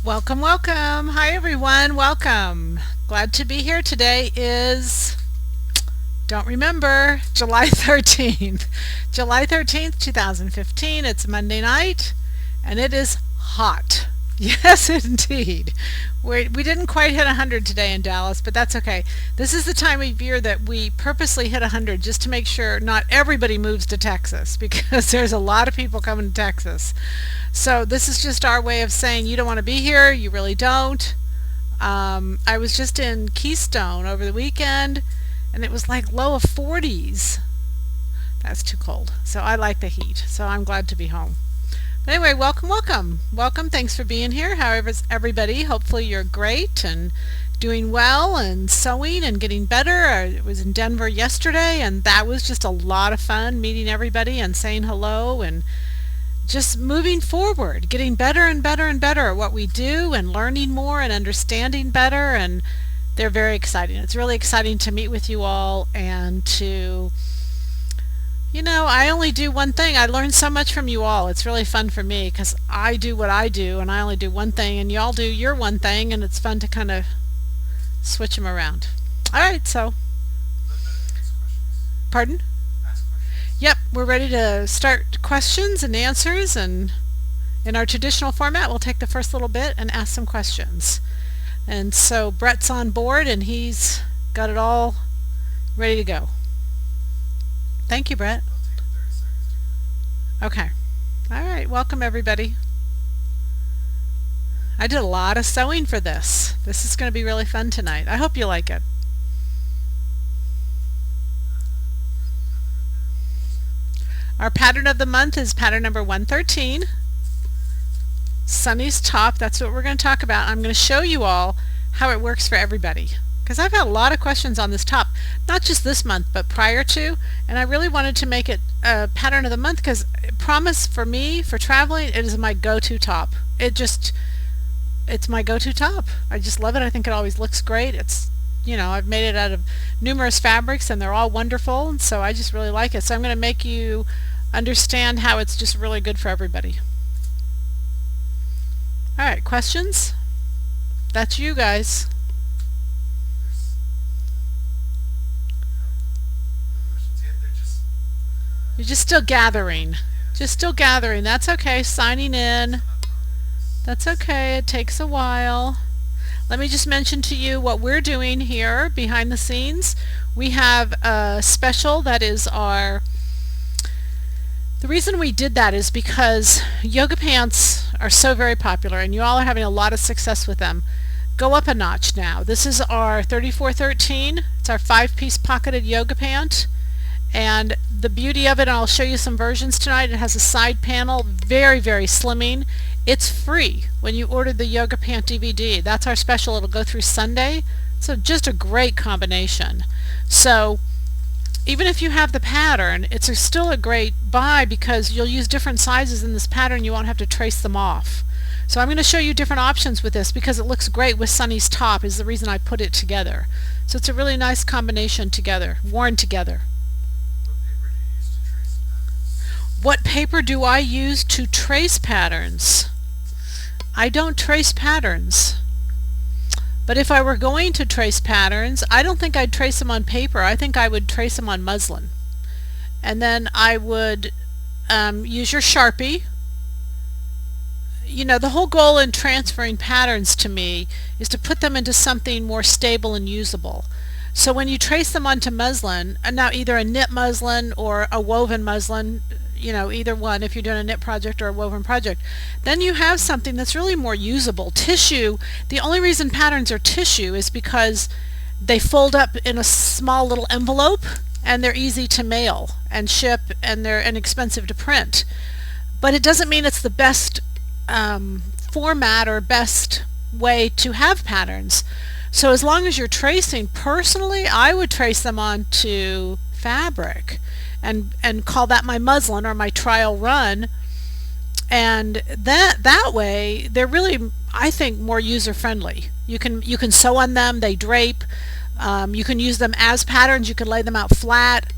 Welcome, welcome. Hi, everyone. Welcome. Glad to be here. Today is, don't remember, July 13th. July 13th, 2015. It's Monday night, and it is hot. Yes, indeed. We didn't quite hit 100 today in Dallas, but that's okay. This is the time of year that we purposely hit 100 just to make sure not everybody moves to Texas because there's a lot of people coming to Texas. So this is just our way of saying you don't want to be here, you really don't. I was just in Keystone over the weekend, and it was like low of 40s. That's too cold. So I like the heat, so I'm glad to be home. But anyway, welcome, welcome. Welcome. Thanks for being here. However, everybody, hopefully you're great and doing well and sewing and getting better. I was in Denver yesterday, and that was just a lot of fun, meeting everybody and saying hello and just moving forward, getting better and better and better at what we do and learning more and understanding better, and they're very exciting. It's really exciting to meet with you all and to, I only do one thing. I learn so much from you all. It's really fun for me because I do what I do and I only do one thing and y'all do your one thing, and it's fun to kind of switch them around. All right, so. Pardon? Yep, we're ready to start questions and answers, and in our traditional format we'll take the first little bit and ask some questions. And so Brett's on board and he's got it all ready to go. Thank you, Brett. Okay. All right, welcome everybody. I did a lot of sewing for this. This is going to be really fun tonight. I hope you like it. Our pattern of the month is pattern number 113, Sunny's Top. That's what we're going to talk about. I'm going to show you all how it works for everybody, because I've had a lot of questions on this top, not just this month but prior to, and I really wanted to make it a pattern of the month because I promise for me, for traveling, it is my go-to top. It's my go-to top. I just love it. I think it always looks great. I've made it out of numerous fabrics and they're all wonderful, and so I just really like it. So I'm going to make you understand how it's just really good for everybody. Alright, questions? That's you guys. You're just still gathering. Just still gathering. That's okay. Signing in. That's okay. It takes a while. Let me just mention to you what we're doing here behind the scenes. We have a special that is the reason we did that is because yoga pants are so very popular and you all are having a lot of success with them. Go up a notch now. This is our 3413. It's our 5-piece pocketed yoga pant, and the beauty of it, and I'll show you some versions tonight, it has a side panel, very, very slimming. It's free when you order the Yoga Pant DVD. That's our special. It'll go through Sunday. So just a great combination. So even if you have the pattern, it's still a great buy because you'll use different sizes in this pattern. You won't have to trace them off. So I'm going to show you different options with this because it looks great with Sunny's top is the reason I put it together. So it's a really nice combination together, worn together. What paper do I use to trace patterns? I don't trace patterns. But if I were going to trace patterns, I don't think I'd trace them on paper. I think I would trace them on muslin. And then I would use your Sharpie. The whole goal in transferring patterns to me is to put them into something more stable and usable. So when you trace them onto muslin, and now either a knit muslin or a woven muslin, either one if you're doing a knit project or a woven project, then you have something that's really more usable. Tissue, the only reason patterns are tissue is because they fold up in a small little envelope and they're easy to mail and ship and they're inexpensive to print. But it doesn't mean it's the best format or best way to have patterns. So as long as you're tracing, personally I would trace them onto fabric and call that my muslin or my trial run, and that way they're really, I think, more user friendly. You can sew on them, they drape, you can use them as patterns, you can lay them out flat.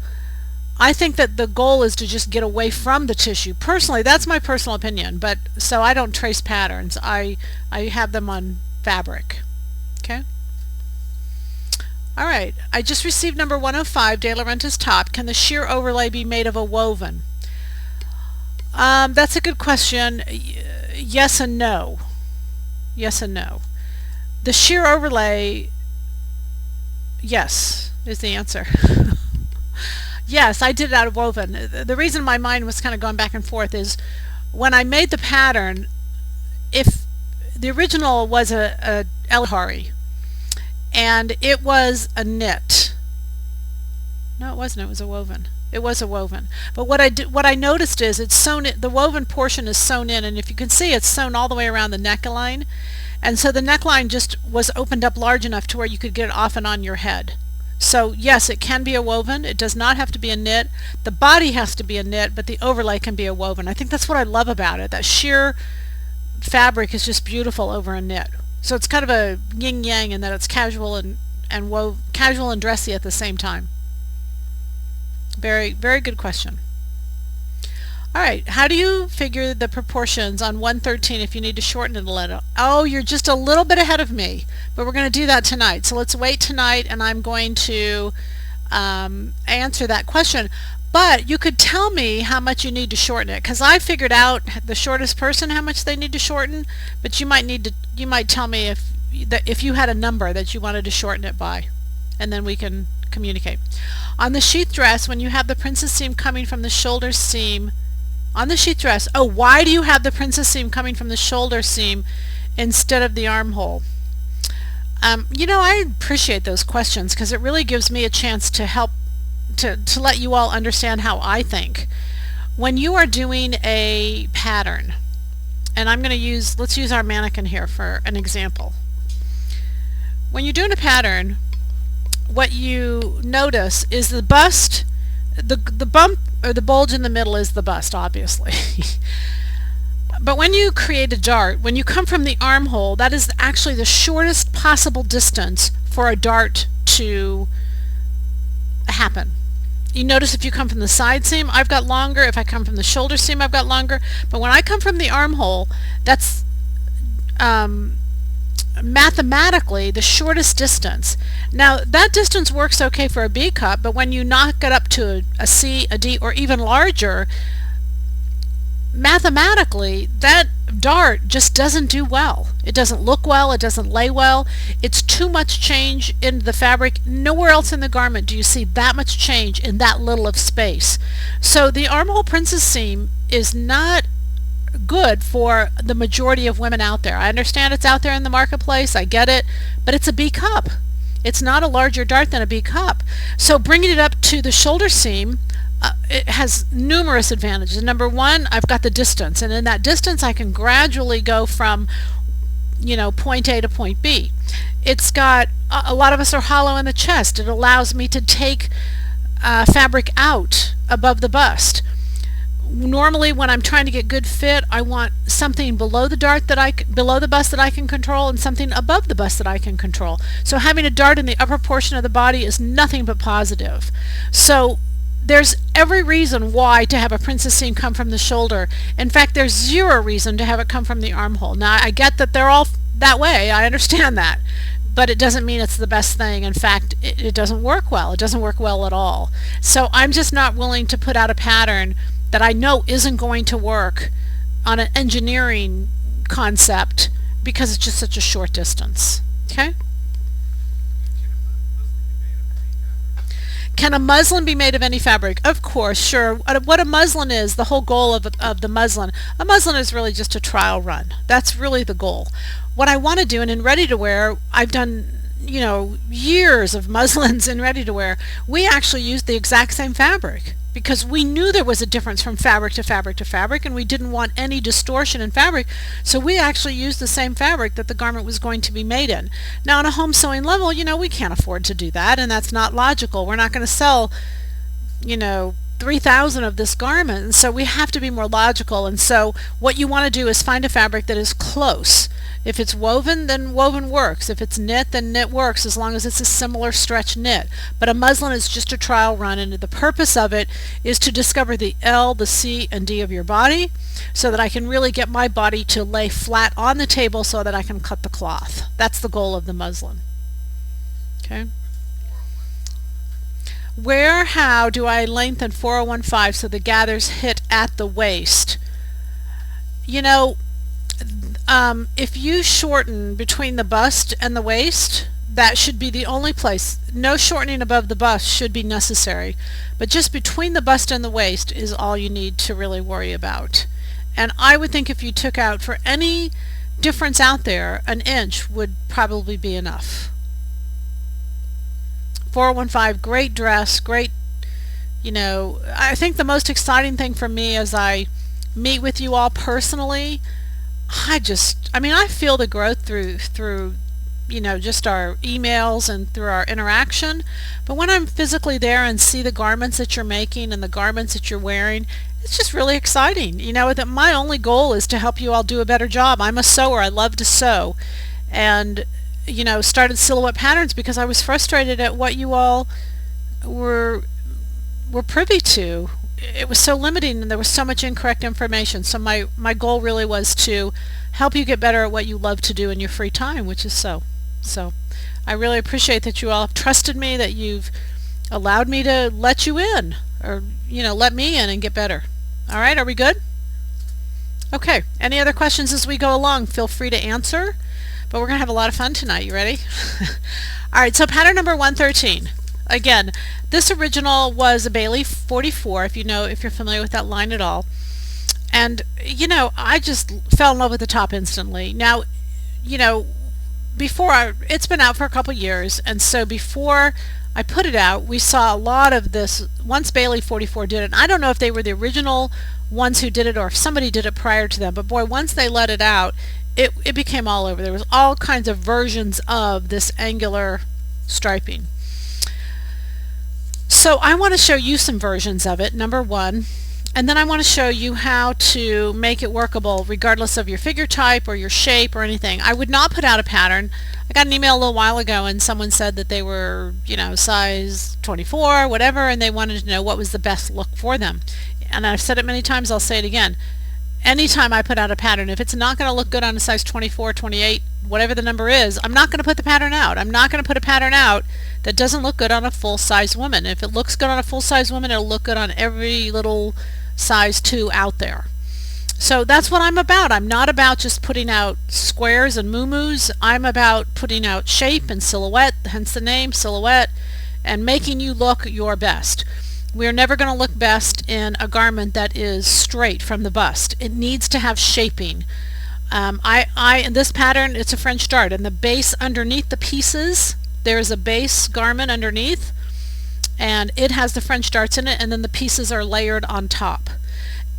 I think that the goal is to just get away from the tissue. Personally, that's my personal opinion, but so I don't trace patterns. I have them on fabric. Okay? All right. I just received number 105, De Laurentiis top. Can the sheer overlay be made of a woven? That's a good question. Yes and no. Yes and no. The sheer overlay, yes, is the answer. Yes, I did it out of woven. The reason my mind was kind of going back and forth is when I made the pattern, if the original was a Elhari and it was a knit. No, it wasn't. It was a woven. It was a woven. But what I noticed is it's sewn in, the woven portion is sewn in, and if you can see, it's sewn all the way around the neckline. And so the neckline just was opened up large enough to where you could get it off and on your head. So yes, it can be a woven. It does not have to be a knit. The body has to be a knit, but the overlay can be a woven. I think that's what I love about it. That sheer fabric is just beautiful over a knit. So it's kind of a yin yang in that it's casual and casual and dressy at the same time. Very, very good question. All right, how do you figure the proportions on 113 if you need to shorten it a little? Oh, you're just a little bit ahead of me, but we're going to do that tonight. So let's wait tonight, and I'm going to answer that question. But you could tell me how much you need to shorten it, because I figured out the shortest person how much they need to shorten. But you might tell me if you had a number that you wanted to shorten it by, and then we can communicate. On the sheath dress, when you have the princess seam coming from the shoulder seam. On the sheath dress, oh, why do you have the princess seam coming from the shoulder seam instead of the armhole? You know, I appreciate those questions because it really gives me a chance to help to let you all understand how I think. When you are doing a pattern, and let's use our mannequin here for an example. When you're doing a pattern, what you notice is the bust, the bump or the bulge in the middle is the bust, obviously. But when you create a dart, when you come from the armhole, that is actually the shortest possible distance for a dart to happen. You notice if you come from the side seam, I've got longer. If I come from the shoulder seam, I've got longer. But when I come from the armhole, that's mathematically the shortest distance. Now that distance works okay for a B cup, but when you knock it up to a C, a D, or even larger, mathematically that dart just doesn't do well. It doesn't look well, it doesn't lay well. It's too much change in the fabric. Nowhere else in the garment do you see that much change in that little of space. So the armhole princess seam is not good for the majority of women out there. I understand it's out there in the marketplace, I get it, but it's a B cup. It's not a larger dart than a B cup. So bringing it up to the shoulder seam, it has numerous advantages. Number one, I've got the distance, and in that distance I can gradually go from, you know, point A to point B. It's got, a lot of us are hollow in the chest. It allows me to take fabric out above the bust. Normally when I'm trying to get good fit, I want something below the dart below the bust that I can control, and something above the bust that I can control. So having a dart in the upper portion of the body is nothing but positive. So there's every reason why to have a princess seam come from the shoulder. In fact, there's zero reason to have it come from the armhole. Now I get that they're all that way, I understand that, but it doesn't mean it's the best thing. In fact, it doesn't work well. It doesn't work well at all. So I'm just not willing to put out a pattern that I know isn't going to work on an engineering concept because it's just such a short distance. Okay? Can a muslin be made of any fabric? Of course, sure. What a muslin is, the whole goal of the muslin, a muslin is really just a trial run. That's really the goal. What I want to do, and in ready-to-wear, I've done, you know, years of muslins in ready-to-wear, we actually used the exact same fabric because we knew there was a difference from fabric to fabric to fabric, and we didn't want any distortion in fabric, so we actually used the same fabric that the garment was going to be made in. Now on a home sewing level, you know, we can't afford to do that, and that's not logical. We're not going to sell, you know, 3,000 of this garment, and so we have to be more logical. And so what you want to do is find a fabric that is close. If it's woven, then woven works. If it's knit, then knit works, as long as it's a similar stretch knit. But a muslin is just a trial run, and the purpose of it is to discover the L, the C, and D of your body, so that I can really get my body to lay flat on the table so that I can cut the cloth. That's the goal of the muslin. Okay. Where, how do I lengthen 4015 so the gathers hit at the waist? You know, if you shorten between the bust and the waist, that should be the only place. No shortening above the bust should be necessary, but just between the bust and the waist is all you need to really worry about. And I would think if you took out, for any difference out there, an inch would probably be enough. 4015, great dress, great, you know, I think the most exciting thing for me as I meet with you all personally, I mean, I feel the growth through you know, just our emails and through our interaction. But when I'm physically there and see the garments that you're making and the garments that you're wearing, it's just really exciting. You know, that my only goal is to help you all do a better job. I'm a sewer. I love to sew. And, you know, started Silhouette Patterns because I was frustrated at what you all were privy to. It was so limiting and there was so much incorrect information. So my goal really was to help you get better at what you love to do in your free time, which is sew. So I really appreciate that you all have trusted me, that you've allowed me to let you in, or, you know, let me in and get better. All right, are we good? Okay, any other questions as we go along? Feel free to answer, but we're going to have a lot of fun tonight. You ready? All right, so pattern number 113. Again, this original was a Bailey 44, if you're familiar with that line at all. And, you know, I just fell in love with the top instantly. Now, you know, it's been out for a couple years, and so before I put it out, we saw a lot of this. Once Bailey 44 did it, and I don't know if they were the original ones who did it or if somebody did it prior to them, but boy, once they let it out, it became all over. There was all kinds of versions of this angular striping. So I want to show you some versions of it, number one, and then I want to show you how to make it workable regardless of your figure type or your shape or anything. I would not put out a pattern. I got an email a little while ago and someone said that they were, you know, size 24, whatever, and they wanted to know what was the best look for them. And I've said it many times, I'll say it again. Anytime I put out a pattern, if it's not going to look good on a size 24, 28, whatever the number is, I'm not going to put the pattern out. I'm not going to put a pattern out that doesn't look good on a full-size woman. If it looks good on a full-size woman, it'll look good on every little size 2 out there. So that's what I'm about. I'm not about just putting out squares and muumuus. I'm about putting out shape and silhouette, hence the name, silhouette, and making you look your best. We're never going to look best in a garment that is straight from the bust. It needs to have shaping. In this pattern, it's a French dart, and the base underneath the pieces, there's a base garment underneath, and it has the French darts in it, and then the pieces are layered on top.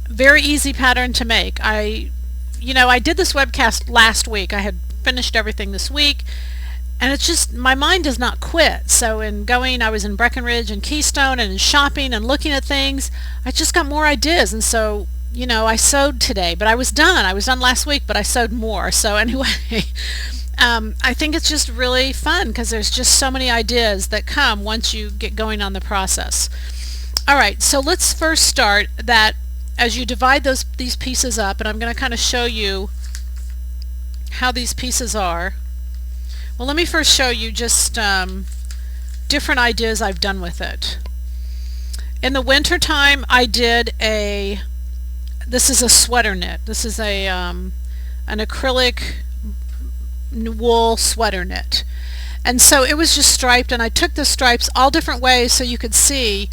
Very easy pattern to make. I did this webcast last week. I had finished everything this week, and it's just, my mind does not quit. So I was in Breckenridge and Keystone and in shopping and looking at things, I just got more ideas. And so, you know, I sewed today, but I was done last week, but I sewed more. So anyway, I think it's just really fun because there's just so many ideas that come once you get going on the process. All right, so let's first start that as you divide these pieces up, and I'm going to kind of show you how these pieces are. Well, let me first show you just different ideas I've done with it. In the winter time, I did this is a sweater knit. This is an acrylic wool sweater knit. And so it was just striped, and I took the stripes all different ways so you could see.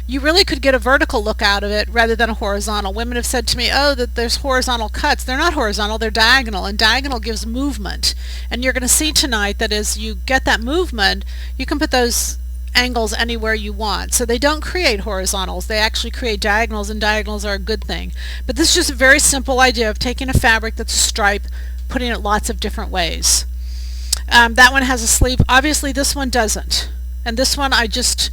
You really could get a vertical look out of it rather than a horizontal. Women have said to me, oh, that there's horizontal cuts. They're not horizontal, they're diagonal, and diagonal gives movement. And you're going to see tonight that as you get that movement, you can put those angles anywhere you want. So they don't create horizontals, they actually create diagonals, and diagonals are a good thing. But this is just a very simple idea of taking a fabric that's a stripe, putting it lots of different ways. That one has a sleeve. Obviously this one doesn't. And this one I just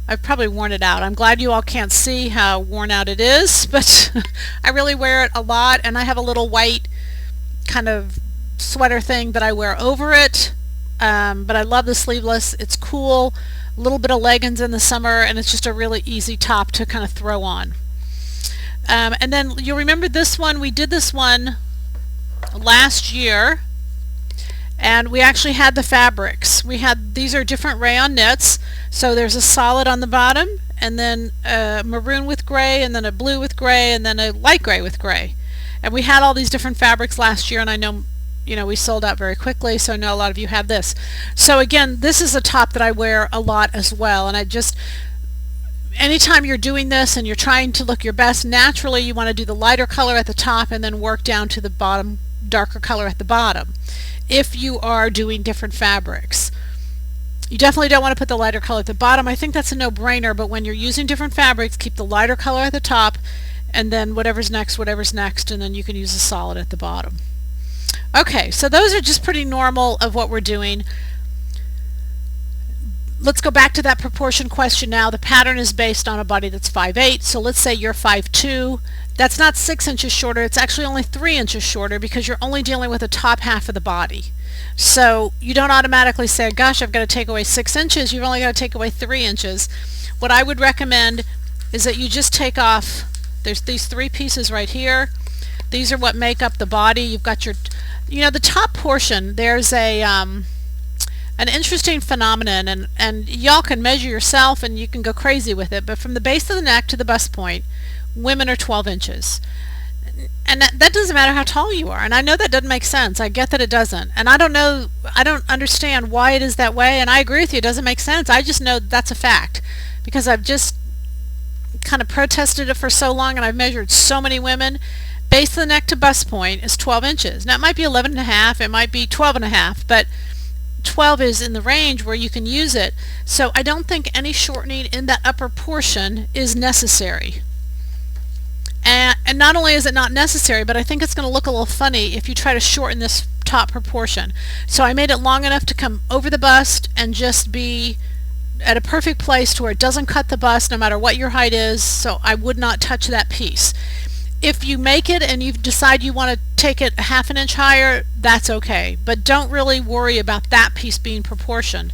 I've probably worn it out. I'm glad you all can't see how worn out it is, but I really wear it a lot, and I have a little white kind of sweater thing that I wear over it. But I love the sleeveless. It's cool. A little bit of leggings in the summer, and it's just a really easy top to kind of throw on. And then you'll remember this one. We did this one last year, and we actually had the fabrics. These are different rayon knits. So there's a solid on the bottom, and then a maroon with gray, and then a blue with gray, and then a light gray with gray. And we had all these different fabrics last year, and I know we sold out very quickly, so I know a lot of you have this. So again, this is a top that I wear a lot as well, and anytime you're doing this and you're trying to look your best, naturally you want to do the lighter color at the top and then work down to the bottom, darker color at the bottom. If you are doing different fabrics, you definitely don't want to put the lighter color at the bottom. I think that's a no-brainer, but when you're using different fabrics, keep the lighter color at the top, and then whatever's next, and then you can use a solid at the bottom. Okay, so those are just pretty normal of what we're doing. Let's go back to that proportion question now. The pattern is based on a body that's 5'8", so let's say you're 5'2". That's not 6 inches shorter, it's actually only 3 inches shorter because you're only dealing with the top half of the body. So you don't automatically say, gosh, I've got to take away 6 inches, you've only got to take away 3 inches. What I would recommend is that you just take off, there's these 3 pieces right here. These are what make up the body. You've got your, the top portion, there's an interesting phenomenon, and y'all can measure yourself and you can go crazy with it, but from the base of the neck to the bust point, women are 12 inches. And that doesn't matter how tall you are. And I know that doesn't make sense. I get that it doesn't. And I don't understand why it is that way, and I agree with you, it doesn't make sense. I just know that's a fact because I've just kind of protested it for so long, and I've measured so many women. Base of the neck to bust point is 12 inches. Now it might be 11 and a half, it might be 12 and a half, but 12 is in the range where you can use it. So I don't think any shortening in that upper portion is necessary. And not only is it not necessary, but I think it's going to look a little funny if you try to shorten this top proportion. So I made it long enough to come over the bust and just be at a perfect place to where it doesn't cut the bust no matter what your height is, so I would not touch that piece. If you make it and you decide you want to take it a ½ inch higher, that's okay, but don't really worry about that piece being proportioned.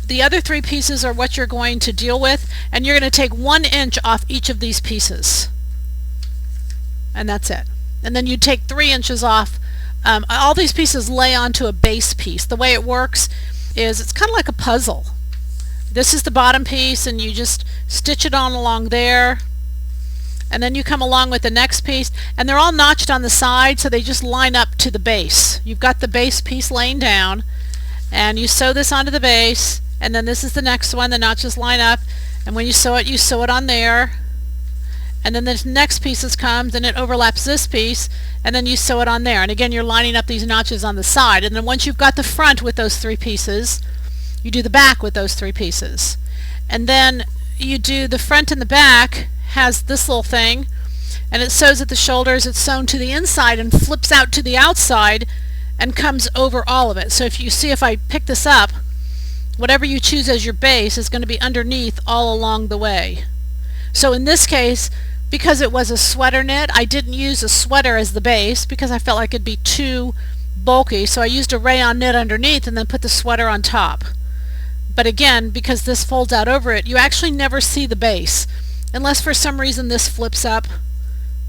The other 3 pieces are what you're going to deal with, and you're going to take 1 inch off each of these pieces. And that's it. And then you take 3 inches off. All these pieces lay onto a base piece. The way it works is it's kind of like a puzzle. This is the bottom piece, and you just stitch it on along there, and then you come along with the next piece, and they're all notched on the side, so they just line up to the base. You've got the base piece laying down, and you sew this onto the base, and then this is the next one. The notches line up, and when you sew it on there, and then the next piece comes and it overlaps this piece, and then you sew it on there, and again you're lining up these notches on the side. And then once you've got the front with those 3 pieces, you do the back with those 3 pieces, and then you do the front and the back has this little thing, and it sews at the shoulders. It's sewn to the inside and flips out to the outside and comes over all of it. So if I pick this up, whatever you choose as your base is going to be underneath all along the way. So in this case, because it was a sweater knit, I didn't use a sweater as the base because I felt like it'd be too bulky, so I used a rayon knit underneath and then put the sweater on top. But again, because this folds out over it, you actually never see the base unless for some reason this flips up,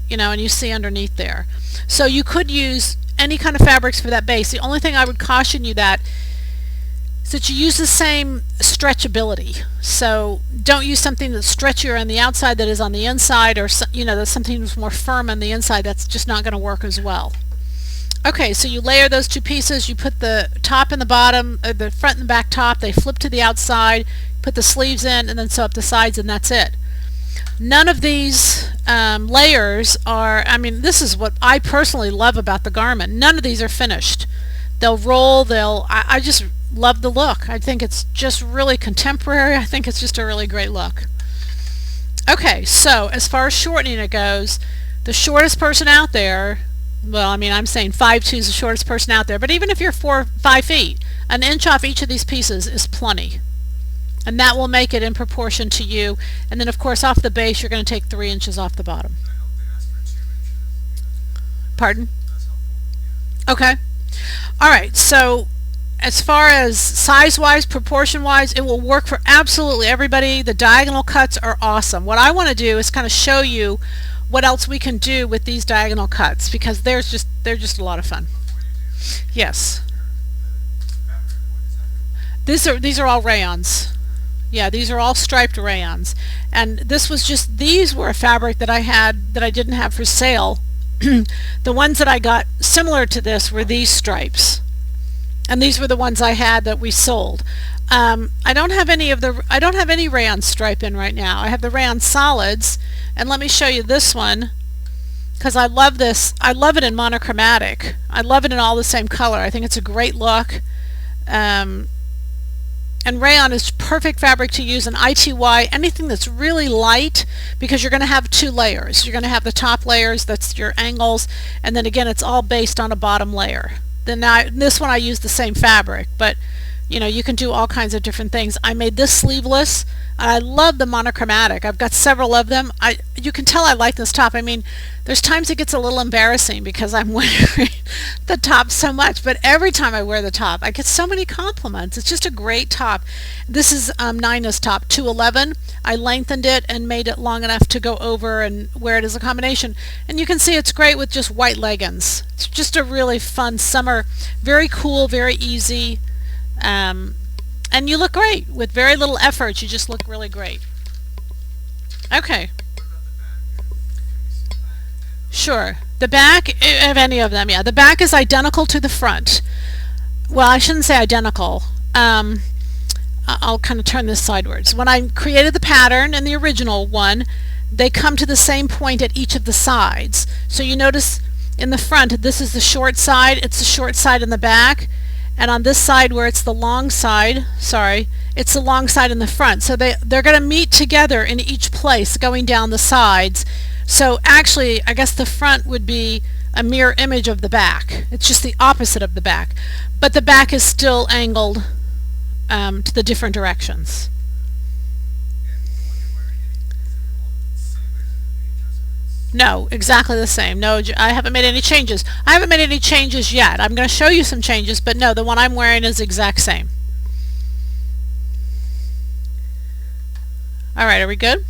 and you see underneath there. So you could use any kind of fabrics for that base. The only thing I would caution you is that you use the same stretchability. So don't use something that's stretchier on the outside that is on the inside, or that's something that's more firm on the inside. That's just not going to work as well. Okay, so you layer those 2 pieces, you put the top and the bottom, the front and back top, they flip to the outside, put the sleeves in, and then sew up the sides, and that's it. None of these layers are, this is what I personally love about the garment. None of these are finished. They'll roll, I just love the look. I think it's just really contemporary. I think it's just a really great look. Okay, so as far as shortening it goes, the shortest person out there, well, I'm saying 5'2" is the shortest person out there, but even if you're 5 feet, an inch off each of these pieces is plenty. and that will make it in proportion to you. And then of course off the base you're going to take 3 inches off the bottom. Pardon? Okay. Alright, so as far as size-wise, proportion-wise, it will work for absolutely everybody. The diagonal cuts are awesome. What I want to do is kind of show you what else we can do with these diagonal cuts, because they're just a lot of fun. Yes. These are all rayons. Yeah, these are all striped rayons. And these were a fabric that I had that I didn't have for sale. The ones that I got similar to this were these stripes. And these were the ones I had that we sold. I don't have any rayon stripe in right now. I have the rayon solids, and let me show you this one, because I love this. I love it in monochromatic. I love it in all the same color. I think it's a great look. And rayon is perfect fabric to use in ITY, anything that's really light, because you're going to have 2 layers. You're going to have the top layers, that's your angles, and then again it's all based on a bottom layer. Then this one I use the same fabric, but you know, you can do all kinds of different things. I made this sleeveless. I love the monochromatic. I've got several of them. You can tell I like this top. I mean, there's times it gets a little embarrassing because I'm wearing the top so much, but every time I wear the top I get so many compliments. It's just a great top. This is Nina's top, 211. I lengthened it and made it long enough to go over and wear it as a combination, and you can see it's great with just white leggings. It's just a really fun summer, very cool, very easy. And you look great with very little effort. You just look really great. Okay. Sure. The back of any of them, yeah. The back is identical to the front. Well, I shouldn't say identical. I'll kind of turn this sideways. When I created the pattern in the original one, they come to the same point at each of the sides. So you notice in the front, this is the short side. It's the short side in the back. And on this side where it's the long side, it's the long side in the front. So they're going to meet together in each place going down the sides. So actually, I guess the front would be a mirror image of the back. It's just the opposite of the back. But the back is still angled to the different directions. No, exactly the same. No, I haven't made any changes. I haven't made any changes yet. I'm going to show you some changes, but no, the one I'm wearing is the exact same. Alright, are we good?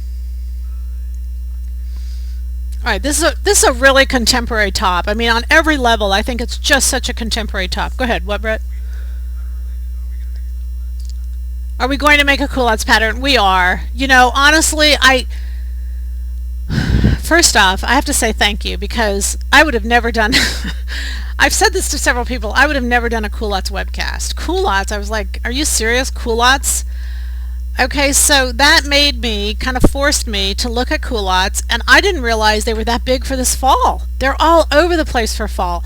Alright, this is a really contemporary top. I mean, on every level, I think it's just such a contemporary top. Go ahead, what, Brett? Are we going to make a culottes pattern? We are. You know, honestly, first off, I have to say thank you, because I would have never done I've said this to several people, I would have never done a culottes webcast. Culottes, I was like, are you serious? Culottes? Okay, so that kind of forced me to look at culottes, and I didn't realize they were that big for this fall. They're all over the place for fall.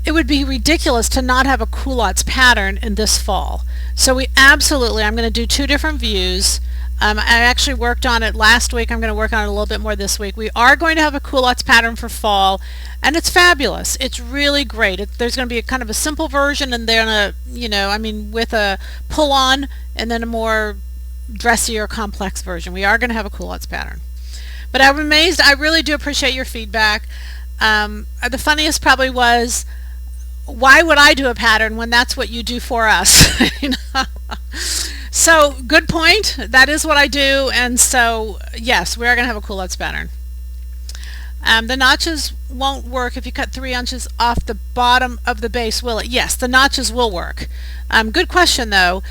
It would be ridiculous to not have a culottes pattern in this fall. So I'm going to do 2 different views. I actually worked on it last week. I'm going to work on it a little bit more this week. We are going to have a culottes pattern for fall, and it's fabulous. It's really great. There's going to be a kind of a simple version, and then with a pull-on, and then a more dressy or complex version. We are going to have a culottes pattern. But I'm amazed. I really do appreciate your feedback. The funniest probably was, why would I do a pattern when that's what you do for us? You know? So, good point. That is what I do, and so, yes, we are going to have a culottes pattern. The notches won't work if you cut 3 inches off the bottom of the base, will it? Yes, the notches will work. Good question, though.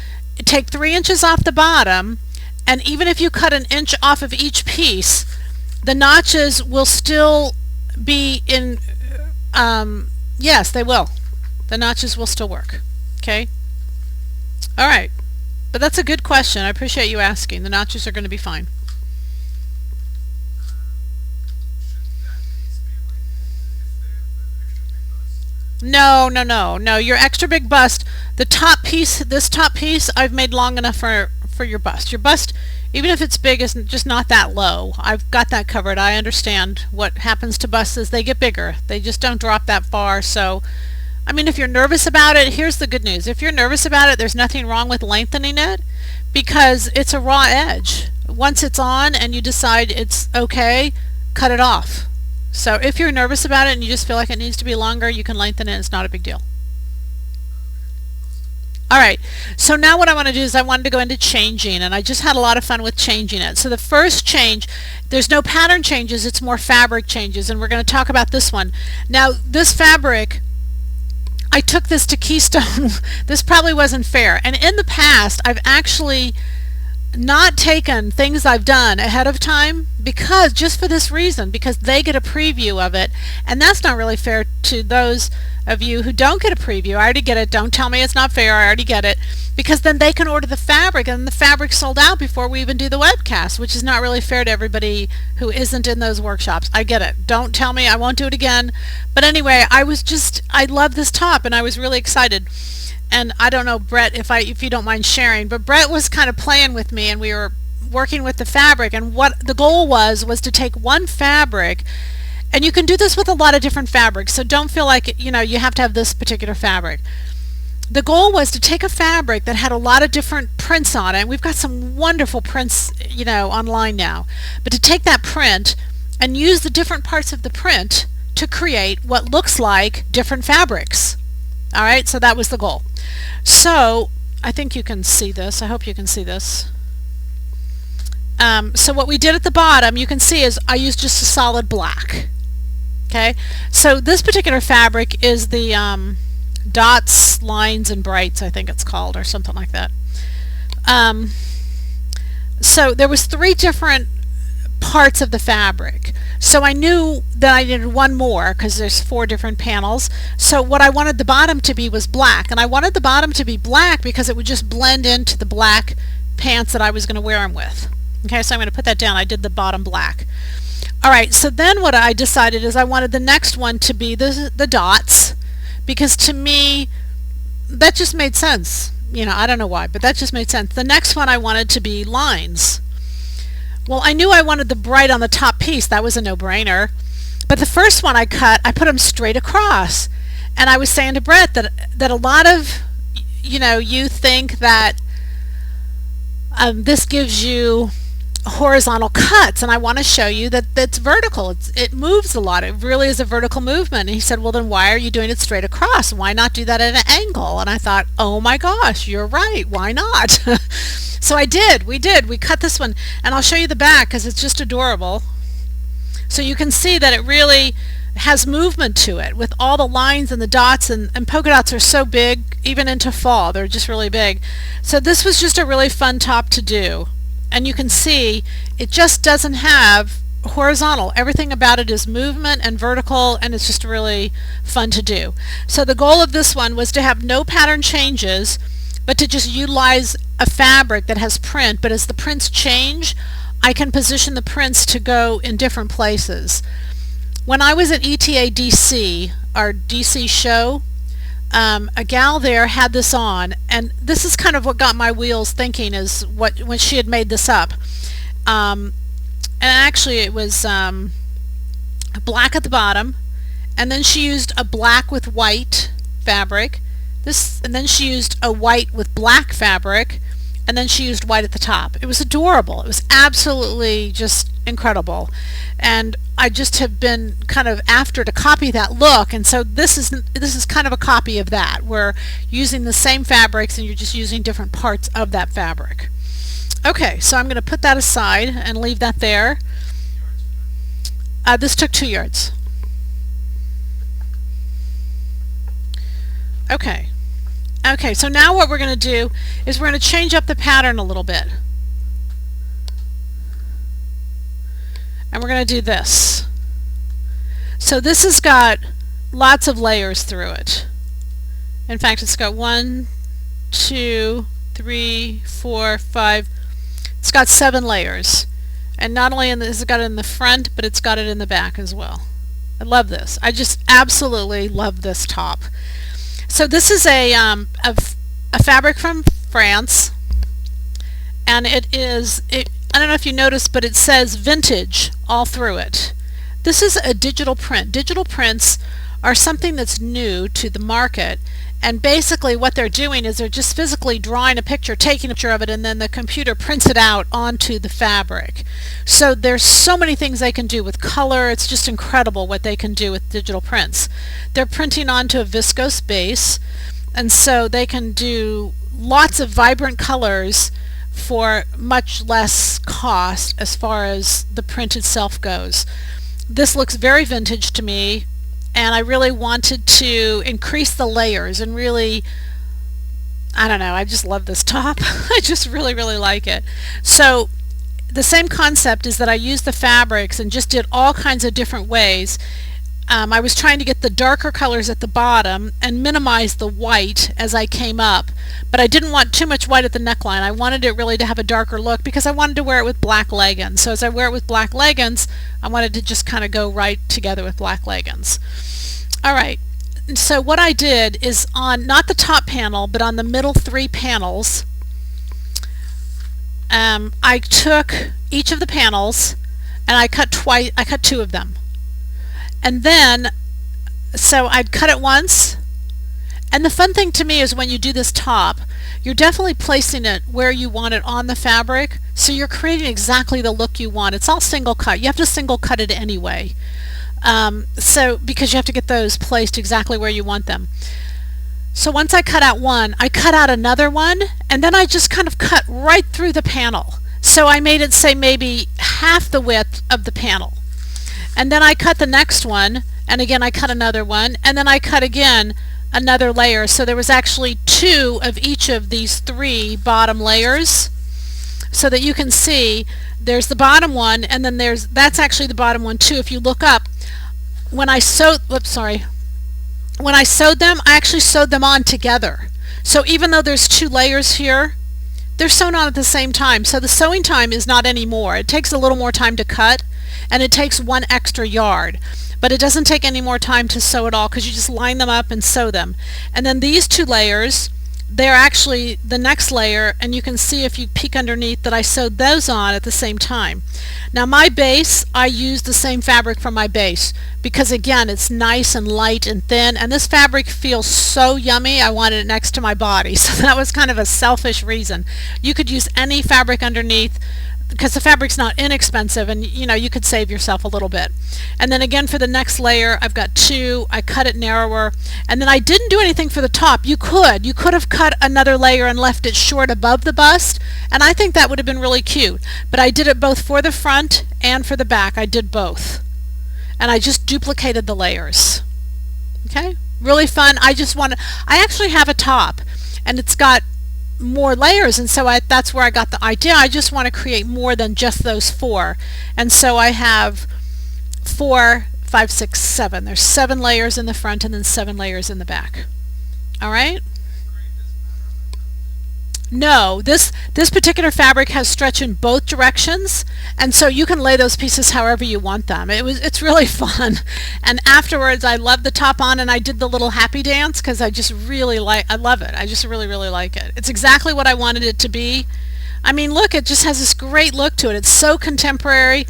Take 3 inches off the bottom, and even if you cut 1 inch off of each piece, the notches will still be in, yes, they will. The notches will still work. Okay? All right. But that's a good question. I appreciate you asking. The notches are going to be fine. No. Your extra big bust, the top piece, this top piece, I've made long enough for your bust. Your bust, even if it's big, is just not that low. I've got that covered. I understand what happens to busts as they get bigger. They just don't drop that far, so I mean, if you're nervous about it, here's the good news. If you're nervous about it, there's nothing wrong with lengthening it because it's a raw edge. Once it's on and you decide it's okay, cut it off. So if you're nervous about it and you just feel like it needs to be longer, you can lengthen it. It's not a big deal. Alright, so now what I want to do is I wanted to go into changing, and I just had a lot of fun with changing it. So the first change, there's no pattern changes, it's more fabric changes, and we're going to talk about this one. Now this fabric, I took this to Keystone. This probably wasn't fair, and in the past I've actually not taken things I've done ahead of time because just for this reason, because they get a preview of it, and that's not really fair to those of you who don't get a preview. I already get it. Don't tell me it's not fair. I already get it, because then they can order the fabric and the fabric sold out before we even do the webcast, which is not really fair to everybody who isn't in those workshops. I get it. Don't tell me. I won't do it again. But anyway, I love this top and I was really excited. And I don't know, Brett, if you don't mind sharing, but Brett was kind of playing with me and we were working with the fabric, and what the goal was to take one fabric, and you can do this with a lot of different fabrics, so don't feel like you have to have this particular fabric. The goal was to take a fabric that had a lot of different prints on it, and we've got some wonderful prints online now, but to take that print and use the different parts of the print to create what looks like different fabrics. Alright, so that was the goal. So I think you can see this. I hope you can see this. So what we did at the bottom, you can see, is I used just a solid black. Okay, so this particular fabric is the Dots, Lines, and Brights, I think it's called, or something like that. So there was 3 different parts of the fabric. So I knew that I needed one more because there's 4 different panels. So what I wanted the bottom to be was black, and I wanted the bottom to be black because it would just blend into the black pants that I was going to wear them with. Okay, so I'm going to put that down. I did the bottom black. Alright, so then what I decided is I wanted the next one to be the dots, because to me that just made sense. I don't know why, but that just made sense. The next one I wanted to be lines. Well, I knew I wanted the bright on the top piece. That was a no-brainer. But the first one I cut, I put them straight across. And I was saying to Brett that a lot of you think that this gives you horizontal cuts, and I want to show you that it's vertical. It moves a lot. It really is a vertical movement. And he said, well, then why are you doing it straight across? Why not do that at an angle? And I thought, oh my gosh, you're right. Why not? So we cut this one, and I'll show you the back because it's just adorable. So you can see that it really has movement to it with all the lines and the dots, and polka dots are so big, even into fall. They're just really big. So this was just a really fun top to do. And you can see it just doesn't have horizontal. Everything about it is movement and vertical, and it's just really fun to do. So the goal of this one was to have no pattern changes, but to just utilize a fabric that has print, but as the prints change, I can position the prints to go in different places. When I was at ETA DC, our DC show, a gal there had this on, and this is kind of what got my wheels thinking, is when she had made this up. And actually it was black at the bottom, and then she used a black with white fabric, and then she used a white with black fabric, and then she used white at the top. It was adorable. It was absolutely just incredible, and I just have been kind of after to copy that look, and so this is kind of a copy of that. We're using the same fabrics and you're just using different parts of that fabric. Okay, so I'm going to put that aside and leave that there. This took 2 yards. Okay. Okay, so now what we're going to do is we're going to change up the pattern a little bit. And we're going to do this. So this has got lots of layers through it. In fact, it's got 1, 2, 3, 4, 5. It's got 7 layers. And not only has it got it in the front, but it's got it in the back as well. I love this. I just absolutely love this top. So this is a fabric from France, and I don't know if you noticed, but it says vintage all through it. This is a digital print. Digital prints are something that's new to the market. And basically what they're doing is they're just physically drawing a picture, taking a picture of it, and then the computer prints it out onto the fabric. So there's so many things they can do with color. It's just incredible what they can do with digital prints. They're printing onto a viscose base, and so they can do lots of vibrant colors for much less cost as far as the print itself goes. This looks very vintage to me, and I really wanted to increase the layers and really, I don't know, I just love this top. I just really like it. So the same concept is that I used the fabrics and just did all kinds of different ways. I was trying to get the darker colors at the bottom and minimize the white as I came up, but I didn't want too much white at the neckline. I wanted it really to have a darker look because I wanted to wear it with black leggings. So as I wear it with black leggings, I wanted to just kind of go right together with black leggings. Alright, so what I did is on not the top panel, but on the middle 3 panels, I took each of the panels and I cut 2 of them. And then, so I'd cut it once, and the fun thing to me is when you do this top, you're definitely placing it where you want it on the fabric, so you're creating exactly the look you want. It's all single cut. You have to single cut it anyway, so because you have to get those placed exactly where you want them. So once I cut out one, I cut out another one, and then I just kind of cut right through the panel. So I made it say maybe half the width of the panel. And then I cut the next one, and again I cut another one, and then I cut again another layer. So there was actually 2 of each of these 3 bottom layers, so that you can see there's the bottom one, and then that's actually the bottom one too. If you look up, when I sewed them, I actually sewed them on together. So even though there's 2 layers here, they're sewn on at the same time. So the sewing time is not any more. It takes a little more time to cut, and it takes 1 extra yard, but it doesn't take any more time to sew at all because you just line them up and sew them. And then these 2 layers, they're actually the next layer, and you can see if you peek underneath that I sewed those on at the same time. Now my base, I used the same fabric for my base because again it's nice and light and thin, and this fabric feels so yummy I wanted it next to my body. So that was kind of a selfish reason. You could use any fabric underneath because the fabric's not inexpensive, and you know, you could save yourself a little bit. And then again for the next layer, I've got 2. I cut it narrower, and then I didn't do anything for the top. You could have cut another layer and left it short above the bust, and I think that would have been really cute, but I did it both for the front and for the back. I did both, and I just duplicated the layers. Okay, really fun. I actually have a top, and it's got more layers, and so that's where I got the idea. I just want to create more than just those 4, and so I have 4, 5, 6, 7. There's 7 layers in the front and then 7 layers in the back. Alright? No, this particular fabric has stretch in both directions, and so you can lay those pieces however you want them. It's really fun. And afterwards I love the top on, and I did the little happy dance because I just really I love it. I just really like it. It's exactly what I wanted it to be. I mean, look, it just has this great look to it. It's so contemporary.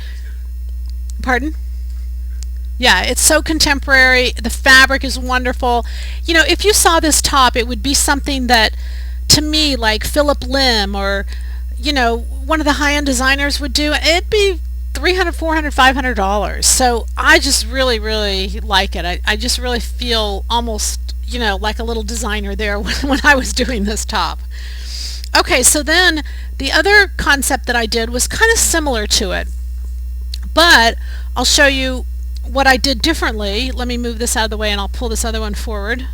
Pardon? Yeah, it's so contemporary. The fabric is wonderful. You know, if you saw this top, it would be something that, to me, like Philip Lim or, you know, one of the high-end designers would do. It'd be $300, $400, $500. So I just really like it. I just really feel almost, you know, like a little designer there when I was doing this top. Okay, so then the other concept that I did was kind of similar to it, but I'll show you what I did differently. Let me move this out of the way and I'll pull this other one forward.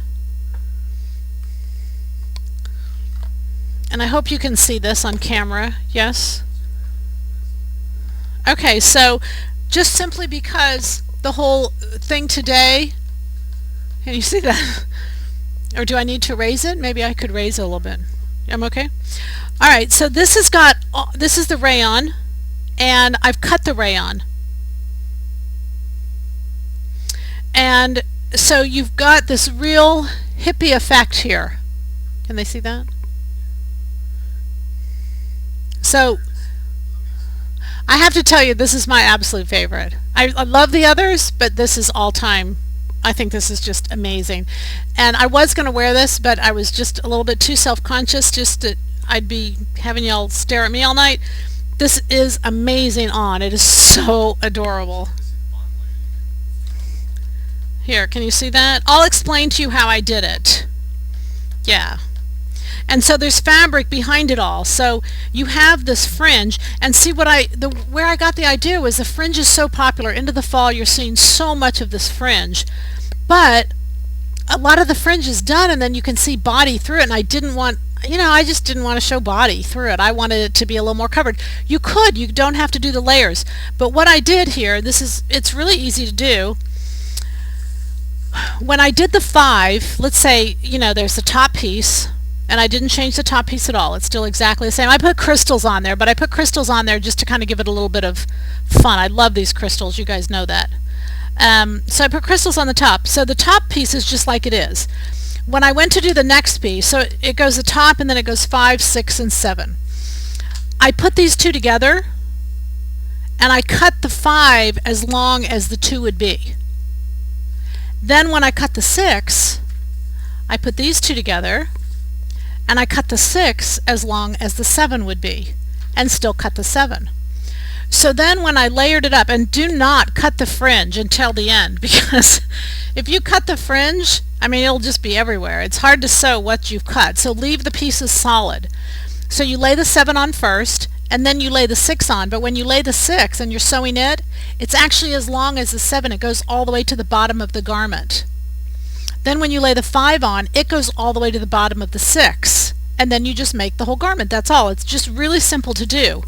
And I hope you can see this on camera. Yes? Okay, so just simply because the whole thing today, can you see that? Or do I need to raise it? Maybe I could raise it a little bit. I'm okay? Alright, so this is the rayon, and I've cut the rayon. And so you've got this real hippie effect here. Can they see that? So I have to tell you, this is my absolute favorite. I love the others, but this is all-time I think this is just amazing. And I was going to wear this, but I was just a little bit too self-conscious just that I'd be having y'all stare at me all night. This is amazing on. It is so adorable. Here, can you see that? I'll explain to you how I did it. Yeah. And so there's fabric behind it all. So you have this fringe, and see what where I got the idea was the fringe is so popular. Into the fall you're seeing so much of this fringe. But a lot of the fringe is done and then you can see body through it, and I didn't want, I just didn't want to show body through it. I wanted it to be a little more covered. You don't have to do the layers. But what I did here, it's really easy to do. When I did the 5, let's say, there's the top piece, and I didn't change the top piece at all. It's still exactly the same. I put crystals on there, but I put crystals on there just to kind of give it a little bit of fun. I love these crystals. You guys know that. So I put crystals on the top. So the top piece is just like it is. When I went to do the next piece, so it goes the top and then it goes 5, 6, and 7. I put these two together and I cut the 5 as long as the 2 would be. Then when I cut the 6, I put these two together and I cut the 6 as long as the 7 would be, and still cut the 7. So then when I layered it up, and do not cut the fringe until the end, because if you cut the fringe, it'll just be everywhere. It's hard to sew what you've cut, so leave the pieces solid. So you lay the 7 on first, and then you lay the 6 on, but when you lay the 6 and you're sewing it, it's actually as long as the 7. It goes all the way to the bottom of the garment. Then when you lay the 5 on, it goes all the way to the bottom of the 6, and then you just make the whole garment. That's all. It's just really simple to do.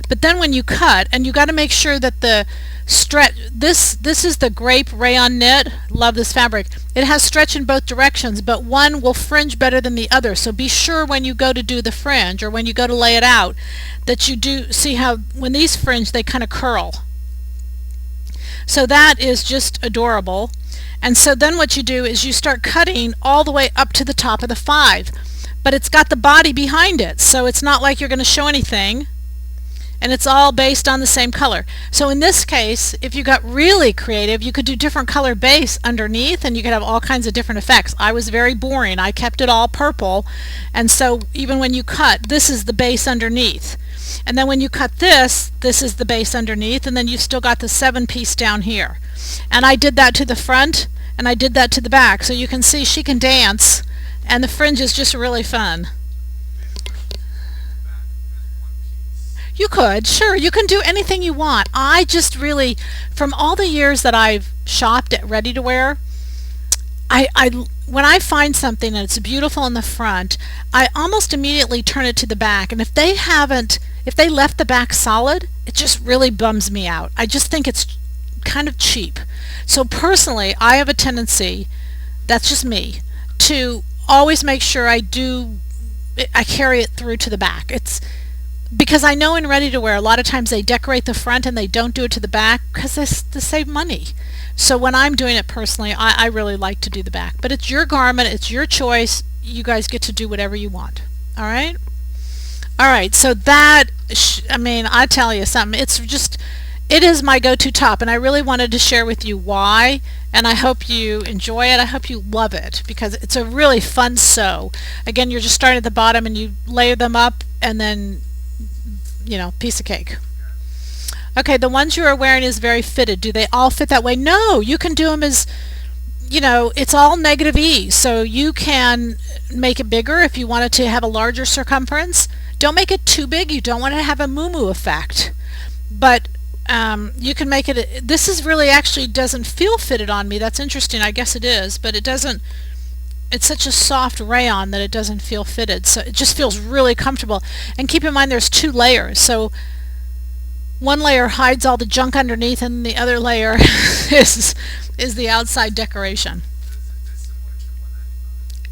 But then when you cut, and you got to make sure that the stretch, this is the grape rayon knit. Love this fabric. It has stretch in both directions, but one will fringe better than the other. So be sure when you go to do the fringe, or when you go to lay it out, that you do see how when these fringe, they kind of curl. So that is just adorable. And so then what you do is you start cutting all the way up to the top of the 5. But it's got the body behind it, so it's not like you're going to show anything. And it's all based on the same color. So in this case, if you got really creative, you could do different color base underneath, and you could have all kinds of different effects. I was very boring. I kept it all purple, and so even when you cut, this is the base underneath. And then when you cut this is the base underneath, and then you've still got the 7 piece down here. And I did that to the front, and I did that to the back, so you can see she can dance, and the fringe is just really fun. You could, sure, you can do anything you want. I just really, from all the years that I've shopped at ready to wear, when I find something and it's beautiful in the front, I almost immediately turn it to the back. And if they left the back solid, it just really bums me out. I just think it's kind of cheap. So personally, I have a tendency, that's just me, to always make sure I carry it through to the back. It's because I know in ready to wear a lot of times they decorate the front and they don't do it to the back because they save money. So when I'm doing it personally, I really like to do the back. But it's your garment, it's your choice. You guys get to do whatever you want. All right? All right, so that, I tell you something, it is my go-to top, and I really wanted to share with you why, and I hope you enjoy it. I hope you love it, because it's a really fun sew. Again, you're just starting at the bottom and you layer them up, and then piece of cake. Okay, the ones you are wearing is very fitted. Do they all fit that way? No, you can do them as, it's all negative E, so you can make it bigger if you want it to have a larger circumference. Don't make it too big. You don't want to have a moo-moo effect. But you can make it, this is really actually doesn't feel fitted on me. That's interesting. I guess it is, but it doesn't. It's such a soft rayon that it doesn't feel fitted, so it just feels really comfortable. And keep in mind there's 2 layers, so one layer hides all the junk underneath and the other layer is the outside decoration.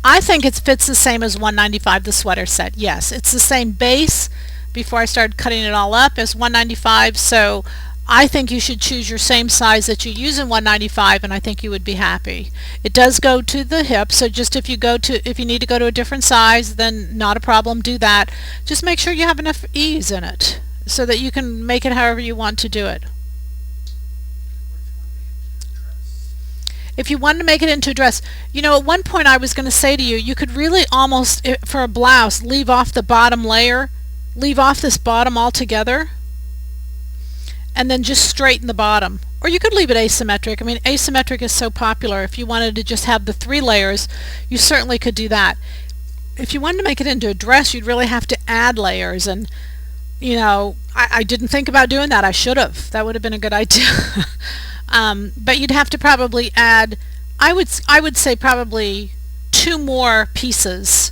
I think it fits the same as 195, the sweater set. Yes, it's the same base before I started cutting it all up as 195, so I think you should choose your same size that you use in 195, and I think you would be happy. It does go to the hip, so just if you need to go to a different size, then not a problem, do that. Just make sure you have enough ease in it so that you can make it however you want to do it. if you wanted to make it into a dress, you know, at one point I was going to say to you, you could really almost, for a blouse, leave off the bottom layer, leave off this bottom altogether, and then just straighten the bottom. Or you could leave it asymmetric. I mean, asymmetric is so popular. If you wanted to just have the 3 layers, you certainly could do that. If you wanted to make it into a dress, you'd really have to add layers, and you know, I didn't think about doing that. I should have. That would have been a good idea. But you'd have to probably add, I would say probably 2 more pieces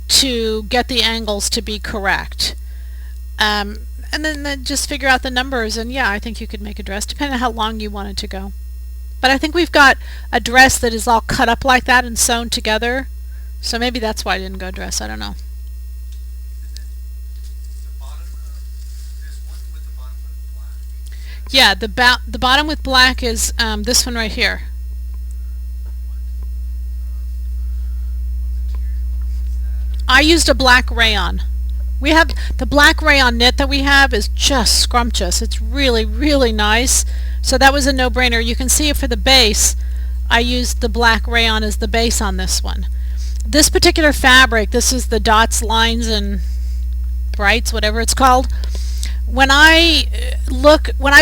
to get the angles to be correct. And then just figure out the numbers, and yeah, I think you could make a dress depending on how long you want it to go. But I think we've got a dress that is all cut up like that and sewn together, so maybe that's why I didn't go dress. I don't know. Yeah, the bottom with black is this one right here. I used a black rayon. We have the black rayon knit that we have is just scrumptious. It's really, really nice. So that was a no-brainer. You can see it for the base. I used the black rayon as the base on this one. This particular fabric, this is the dots, lines, and brights, whatever it's called. When I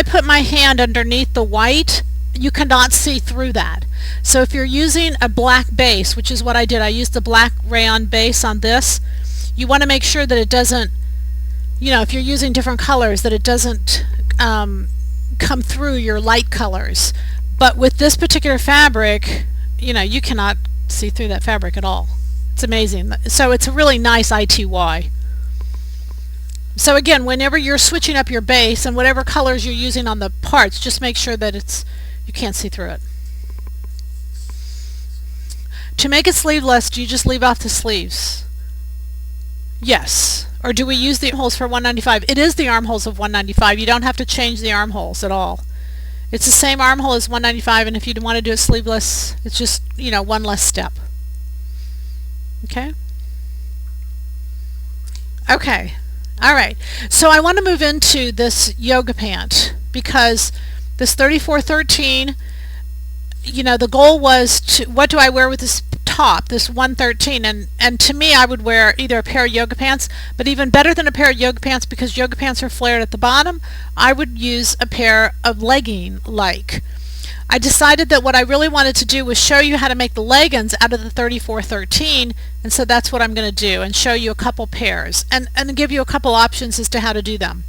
put my hand underneath the white, you cannot see through that. So if you're using a black base, which is what I did, I used the black rayon base on this, you want to make sure that it doesn't, you know, if you're using different colors, that it doesn't come through your light colors. But with this particular fabric, you know, you cannot see through that fabric at all. It's amazing. So it's a really nice ITY. So again, whenever you're switching up your base and whatever colors you're using on the parts, just make sure that you can't see through it. To make it sleeveless, do you just leave off the sleeves? Yes. Or do we use the armholes for 195? It is the armholes of 195. You don't have to change the armholes at all. It's the same armhole as 195, and if you want to do it sleeveless, it's just, you know, one less step. Okay? Okay. All right. So I want to move into this yoga pant because this 3413, you know, the goal was to, what do I wear with this top, this 113, and to me I would wear either a pair of yoga pants, but even better than a pair of yoga pants, because yoga pants are flared at the bottom, I would use a pair of legging-like. I decided that what I really wanted to do was show you how to make the leggings out of the 3413, and so that's what I'm going to do, and show you a couple pairs and give you a couple options as to how to do them.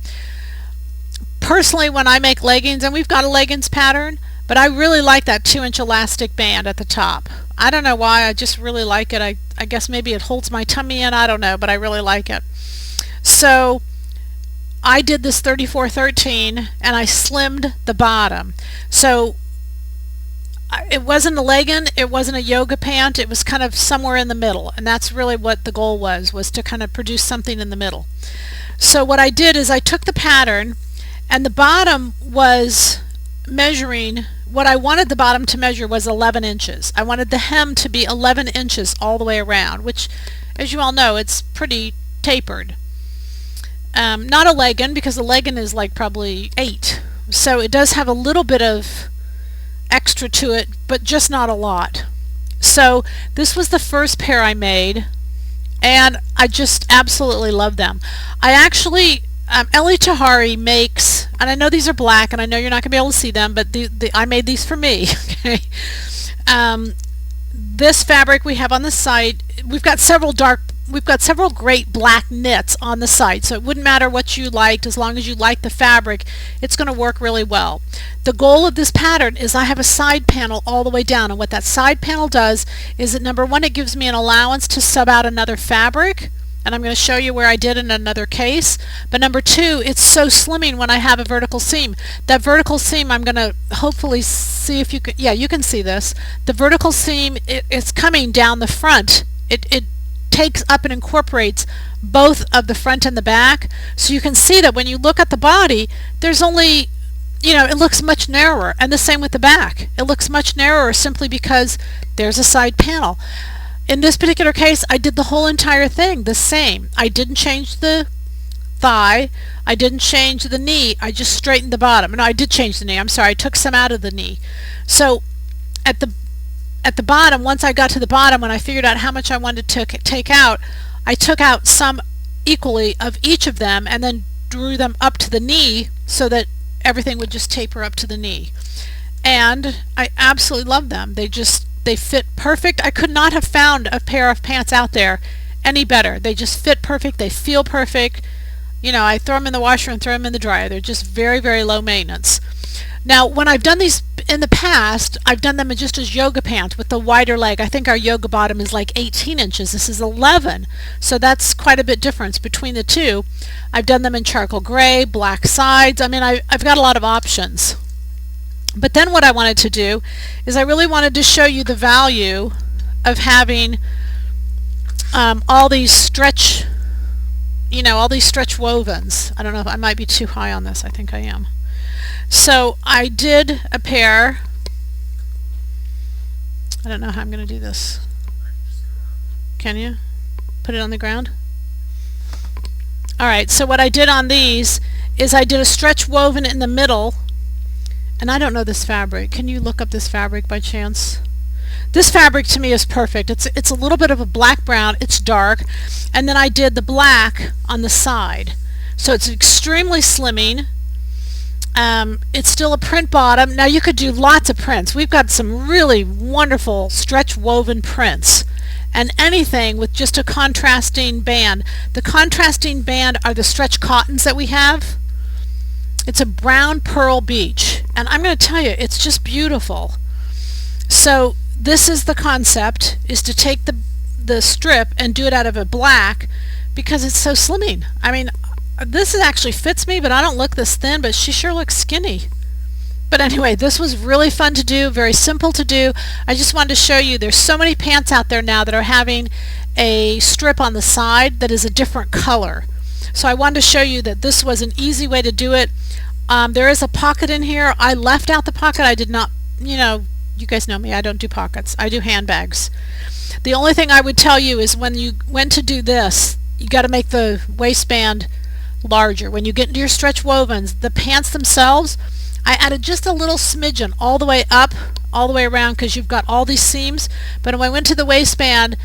Personally, when I make leggings, and we've got a leggings pattern, but I really like that 2-inch elastic band at the top. I don't know why, I just really like it. I guess maybe it holds my tummy in, I don't know, but I really like it. So I did this 3413 and I slimmed the bottom. So it wasn't a legging, it wasn't a yoga pant, it was kind of somewhere in the middle, and that's really what the goal was to kind of produce something in the middle. So what I did is I took the pattern, and the bottom was measuring, what I wanted the bottom to measure was 11 inches. I wanted the hem to be 11 inches all the way around, which, as you all know, it's pretty tapered. Not a legging, because a legging is like probably 8. So it does have a little bit of extra to it, but just not a lot. So this was the first pair I made, and I just absolutely love them. I actually, Ellie Tahari makes, and I know these are black, and I know you're not going to be able to see them, but I made these for me. Okay. This fabric we have on the site, we've got several great black knits on the site, so it wouldn't matter what you liked, as long as you like the fabric, it's going to work really well. The goal of this pattern is I have a side panel all the way down, and what that side panel does is that, number one, it gives me an allowance to sub out another fabric, and I'm going to show you where I did in another case, but number two, it's so slimming when I have a vertical seam. That vertical seam, I'm going to hopefully see if you can, yeah, you can see this. The vertical seam, it's coming down the front. It takes up and incorporates both of the front and the back, so you can see that when you look at the body, there's only, you know, it looks much narrower, and the same with the back. It looks much narrower simply because there's a side panel. In this particular case, I did the whole entire thing the same. I didn't change the thigh, I didn't change the knee, I just straightened the bottom. No, I did change the knee, I'm sorry, I took some out of the knee. So at the bottom, once I got to the bottom, when I figured out how much I wanted to take out, I took out some equally of each of them and then drew them up to the knee so that everything would just taper up to the knee. And I absolutely love them. They fit perfect. I could not have found a pair of pants out there any better. They just fit perfect. They feel perfect. You know, I throw them in the washer and throw them in the dryer. They're just very, very low maintenance. Now, when I've done these in the past, I've done them just as yoga pants with the wider leg. I think our yoga bottom is like 18 inches. This is 11. So that's quite a bit difference between the two. I've done them in charcoal gray, black sides. I mean, I've got a lot of options. But then what I wanted to do is I really wanted to show you the value of having all these stretch, all these stretch wovens. I don't know if I might be too high on this. I think I am. So I did a pair. I don't know how I'm going to do this. Can you put it on the ground? Alright, so what I did on these is I did a stretch woven in the middle, and I don't know this fabric. Can you look up this fabric by chance? This fabric to me is perfect. It's a little bit of a black brown. It's dark, and then I did the black on the side. So it's extremely slimming. It's still a print bottom. Now you could do lots of prints. We've got some really wonderful stretch woven prints, and anything with just a contrasting band. The contrasting band are the stretch cottons that we have. It's a brown pearl beach, and I'm going to tell you, it's just beautiful. So this is the concept, is to take the strip and do it out of a black because it's so slimming. I mean, this actually fits me, but I don't look this thin, but she sure looks skinny. But anyway, this was really fun to do, very simple to do. I just wanted to show you there's so many pants out there now that are having a strip on the side that is a different color. So I wanted to show you that this was an easy way to do it. There is a pocket in here. I left out the pocket. I did not, you guys know me, I don't do pockets. I do handbags. The only thing I would tell you is when you went to do this, you got to make the waistband larger. When you get into your stretch wovens, the pants themselves, I added just a little smidgen all the way up, all the way around, because you've got all these seams. But when I went to the waistband,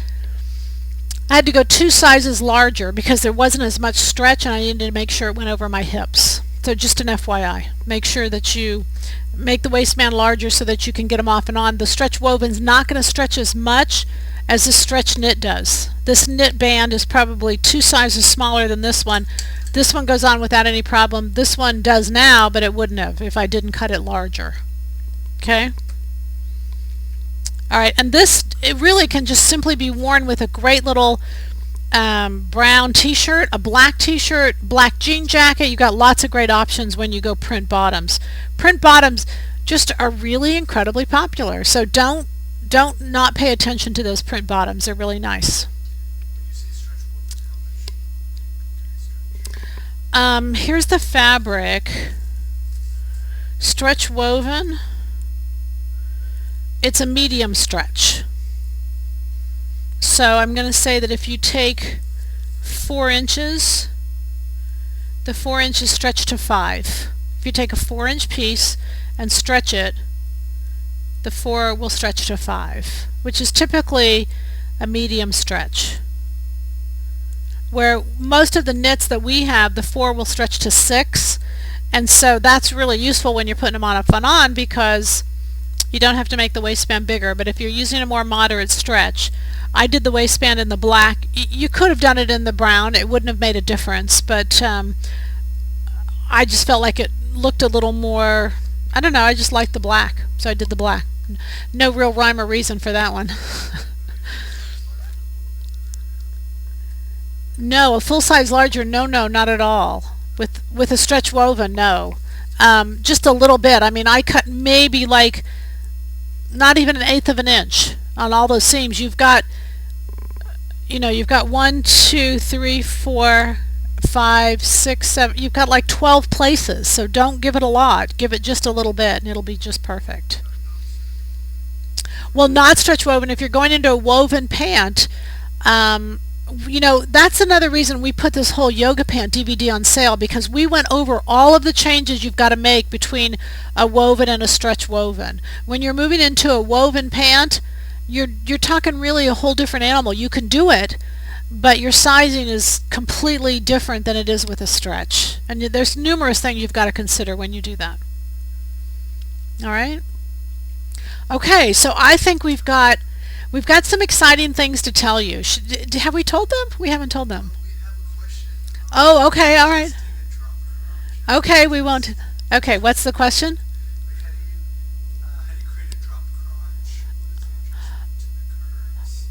I had to go 2 sizes larger because there wasn't as much stretch, and I needed to make sure it went over my hips. So just an FYI, make sure that you make the waistband larger so that you can get them off and on. The stretch woven's not going to stretch as much as the stretch knit does. This knit band is probably 2 sizes smaller than this one. This one goes on without any problem. This one does now, but it wouldn't have if I didn't cut it larger. Okay? Alright, and this, it really can just simply be worn with a great little brown t-shirt, a black t-shirt, black jean jacket. You've got lots of great options when you go print bottoms. Print bottoms just are really incredibly popular. So don't not pay attention to those print bottoms. They're really nice. Here's the fabric. Stretch woven. It's a medium stretch. So I'm going to say that if you take 4 inches, the 4 inches stretch to 5. If you take a 4-inch piece and stretch it, the 4 will stretch to 5, which is typically a medium stretch. Where most of the knits that we have, the 4 will stretch to 6, and so that's really useful when you're putting them on on because you don't have to make the waistband bigger. But if you're using a more moderate stretch, I did the waistband in the black. You could have done it in the brown. It wouldn't have made a difference, but I just felt like it looked a little more, I don't know, I just liked the black, so I did the black. No real rhyme or reason for that one. No, a full size larger, no, not at all. With a stretch woven, no. Just a little bit. I mean, I cut maybe like not even 1/8 of an inch on all those seams. You've got 1, 2, 3, 4, 5, 6, 7. You've got like 12 places. So don't give it a lot. Give it just a little bit, and it'll be just perfect. Well, not stretch woven. If you're going into a woven pant, That's another reason we put this whole Yoga Pant DVD on sale, because we went over all of the changes you've got to make between a woven and a stretch woven. When you're moving into a woven pant, you're talking really a whole different animal. You can do it, but your sizing is completely different than it is with a stretch. And there's numerous things you've got to consider when you do that. All right? Okay, so I think we've got some exciting things to tell you. Have we told them? We haven't told them. Oh, okay, all right. Okay, we won't. Okay, what's the question?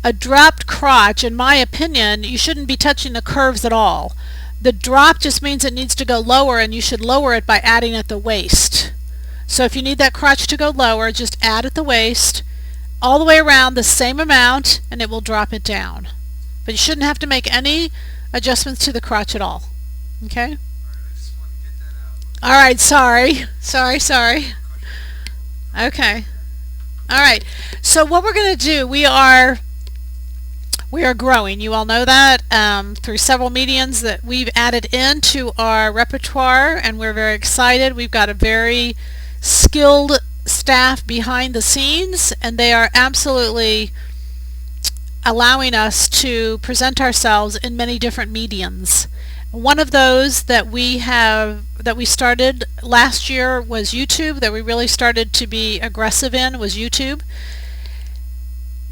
A dropped crotch, in my opinion, you shouldn't be touching the curves at all. The drop just means it needs to go lower, and you should lower it by adding at the waist. So if you need that crotch to go lower, just add at the waist, all the way around the same amount, and it will drop it down. But you shouldn't have to make any adjustments to the crotch at all. Okay? All right, sorry. Sorry. Okay. All right. So what we're going to do, we are growing. You all know that through several mediums that we've added into our repertoire, and we're very excited. We've got a very skilled staff behind the scenes, and they are absolutely allowing us to present ourselves in many different mediums. One of those that we started last year was YouTube, that we really started to be aggressive in was YouTube.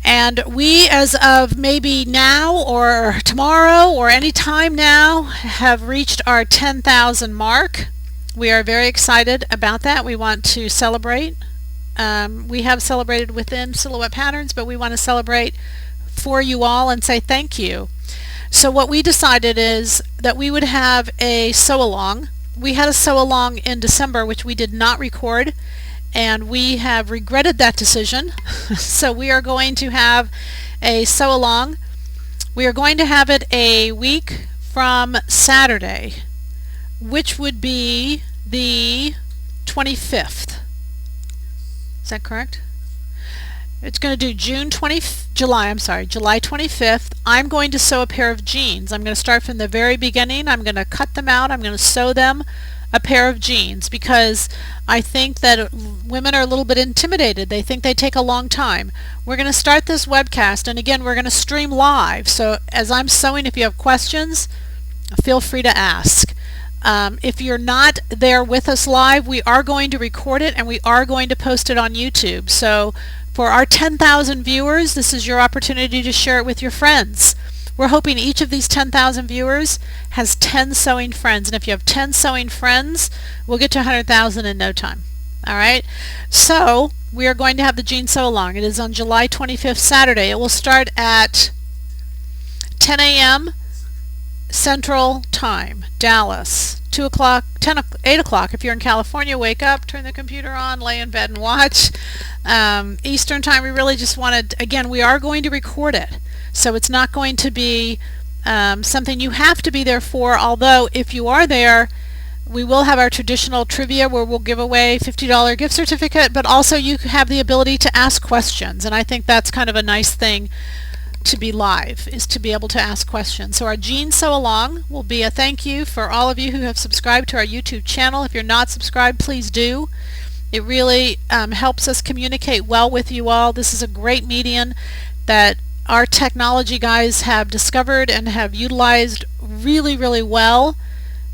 And we, as of maybe now or tomorrow or any time now, have reached our 10,000 mark. We are very excited about that. We want to celebrate. We have celebrated within Silhouette Patterns, but we want to celebrate for you all and say thank you. So what we decided is that we would have a sew-along. We had a sew-along in December, which we did not record, and we have regretted that decision. So we are going to have a sew-along. We are going to have it a week from Saturday, which would be the 25th. Is that correct? It's going to do July 25th. I'm going to sew a pair of jeans. I'm going to start from the very beginning. I'm going to cut them out. I'm going to sew them a pair of jeans, because I think that women are a little bit intimidated. They think they take a long time. We're going to start this webcast, and again, we're going to stream live. So as I'm sewing, if you have questions, feel free to ask. If you're not there with us live, we are going to record it, and we are going to post it on YouTube. So for our 10,000 viewers, this is your opportunity to share it with your friends. We're hoping each of these 10,000 viewers has 10 sewing friends, and if you have 10 sewing friends, we'll get to 100,000 in no time. All right? So we are going to have the Jean Sew Along. It is on July 25th, Saturday. It will start at 10 a.m. Central Time, Dallas. 2 o'clock, 8 o'clock. If you're in California, wake up, turn the computer on, lay in bed and watch. Eastern Time, we really just wanted, again, we are going to record it. So it's not going to be something you have to be there for, although if you are there, we will have our traditional trivia where we'll give away $50 gift certificate, but also you have the ability to ask questions, and I think that's kind of a nice thing to be live, is to be able to ask questions. So our Jean Sew Along will be a thank you for all of you who have subscribed to our YouTube channel. If you're not subscribed, please do. It really helps us communicate well with you all. This is a great medium that our technology guys have discovered and have utilized really, really well.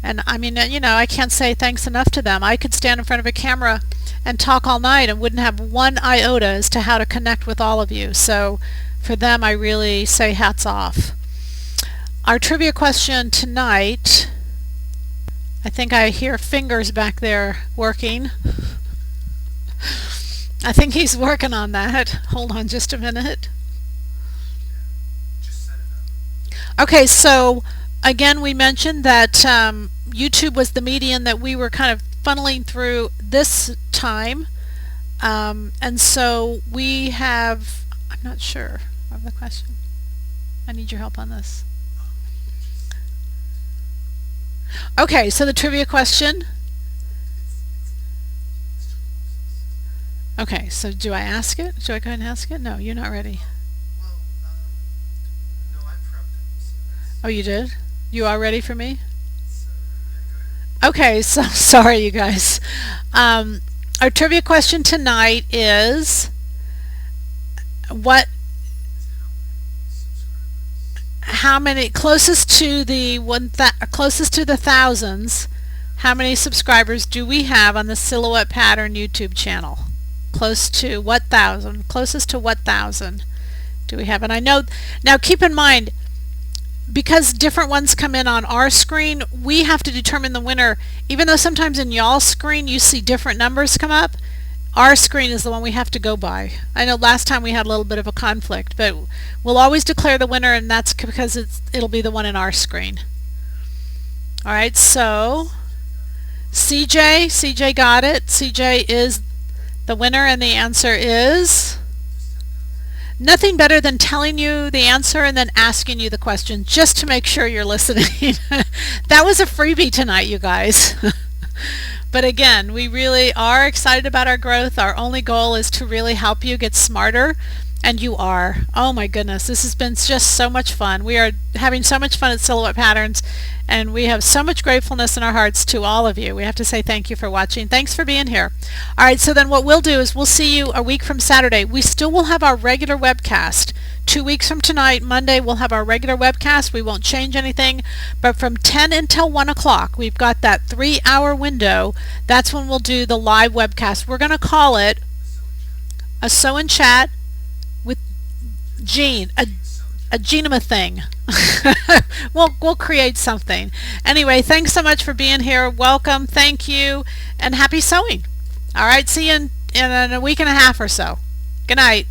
And I mean, you know, I can't say thanks enough to them. I could stand in front of a camera and talk all night and wouldn't have one iota as to how to connect with all of you. So for them, I really say hats off. Our trivia question tonight, I think I hear fingers back there working. I think he's working on that. Hold on just a minute. Okay, so again, we mentioned that YouTube was the medium that we were kind of funneling through this time. And so we have, I'm not sure of the question. I need your help on this. Okay, so the trivia question. Okay, so do I ask it? Do I go ahead and ask it? No, you're not ready. Oh, you did? You are ready for me? Okay, so sorry, you guys. Um, our trivia question tonight is what how many closest to the thousands, how many subscribers do we have on the Silhouette Pattern YouTube channel? Closest to what thousand do we have? And I know, now keep in mind, because different ones come in on our screen, we have to determine the winner. Even though sometimes in y'all's screen you see different numbers come up, our screen is the one we have to go by. I know last time we had a little bit of a conflict, but we'll always declare the winner, and that's because it'll be the one in our screen. All right, so CJ got it. CJ is the winner, and the answer is nothing better than telling you the answer and then asking you the question just to make sure you're listening. That was a freebie tonight, you guys. But again, we really are excited about our growth. Our only goal is to really help you get smarter, and you are. Oh my goodness, this has been just so much fun. We are having so much fun at Silhouette Patterns, and we have so much gratefulness in our hearts to all of you. We have to say thank you for watching. Thanks for being here. All right, so then what we'll do is we'll see you a week from Saturday. We still will have our regular webcast. 2 weeks from tonight, Monday, we'll have our regular webcast. We won't change anything, but from 10 until 1 o'clock, we've got that 3-hour window. That's when we'll do the live webcast. We're going to call it a Sew and Chat with Jean, a Genema thing. We'll create something. Anyway, thanks so much for being here. Welcome, thank you, and happy sewing. All right, see you in a week and a half or so. Good night.